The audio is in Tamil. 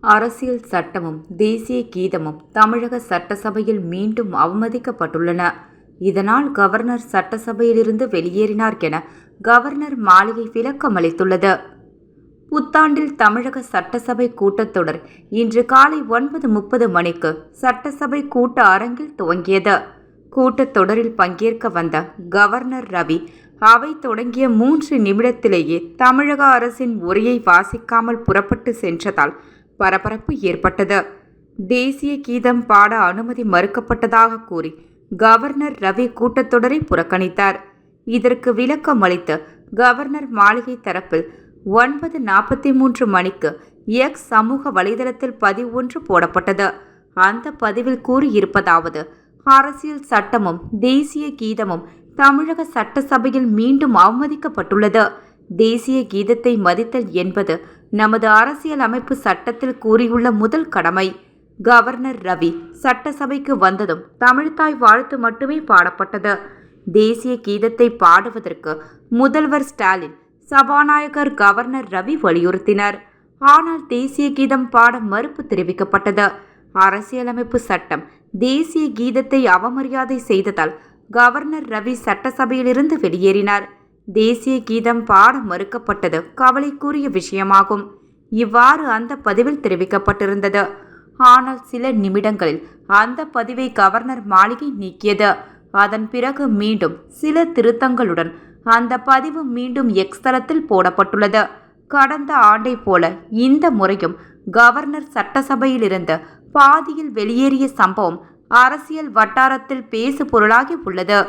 அரசியல் சட்டமும் தேசிய கீதமும் தமிழக சட்டசபையில் மீண்டும் அவமதிக்கப்பட்டுள்ளன. இதனால் கவர்னர் சட்டசபையிலிருந்து வெளியேறினார் என கவர்னர் மாளிகை விளக்கமளித்துள்ளது. புத்தாண்டில் தமிழக சட்டசபை கூட்டத்தொடர் இன்று காலை 9:30 மணிக்கு சட்டசபை கூட்ட அரங்கில் துவங்கியது. கூட்டத்தொடரில் பங்கேற்க வந்த கவர்னர் ரவி அவை தொடங்கிய 3 நிமிடத்திலேயே தமிழக அரசின் உரையை வாசிக்காமல் புறப்பட்டு சென்றதால் பரபரப்பு ஏற்பட்டது. தேசிய கீதம் பாட அனுமதி மறுக்கப்பட்டதாக கூறி கவர்னர் ரவி கூட்டத்தொடரை புறக்கணித்தார். இதற்கு விளக்கம் அளித்த கவர்னர் மாளிகை தரப்பில் 9:43 மணிக்கு எக்ஸ் சமூக வலைதளத்தில் பதிவு ஒன்று போடப்பட்டது. அந்த பதிவில் கூறியிருப்பதாவது: அரசியல் சட்டமும் தேசிய கீதமும் தமிழக சட்டசபையில் மீண்டும் அவமதிக்கப்பட்டுள்ளது. தேசிய கீதத்தை மதித்தல் என்பது நமது அரசியல் அமைப்பு சட்டத்தில் கூறியுள்ள முதல் கடமை. கவர்னர் ரவி சட்டசபைக்கு வந்ததும் தமிழ்த்தாய் வாழ்த்து மட்டுமே பாடப்பட்டது. தேசிய கீதத்தை பாடுவதற்கு முதல்வர் ஸ்டாலின், சபாநாயகர் கவர்னர் ரவி வலியுறுத்தினர். ஆனால் தேசிய கீதம் பாட மறுப்பு தெரிவிக்கப்பட்டது. அரசியலமைப்பு சட்டம் தேசிய கீதத்தை அவமரியாதை செய்ததால் கவர்னர் ரவி சட்டசபையிலிருந்து வெளியேறினார். தேசிய கீதம் பாட மறுக்கப்பட்டது கவலைக்குரிய விஷயமாகும். இவ்வாறு அந்த பதிவில் தெரிவிக்கப்பட்டிருந்தது. ஆனால் சில நிமிடங்களில் அந்த பதிவை கவர்னர் மாளிகை நீக்கியது. அதன் பிறகு மீண்டும் சில திருத்தங்களுடன் அந்த பதிவு மீண்டும் எக்ஸ் தளத்தில் போடப்பட்டுள்ளது. கடந்த ஆண்டை போல இந்த முறையும் கவர்னர் சட்டசபையிலிருந்து பாதியில் வெளியேறிய சம்பவம் அரசியல் வட்டாரத்தில் பேசு பொருளாகி உள்ளது.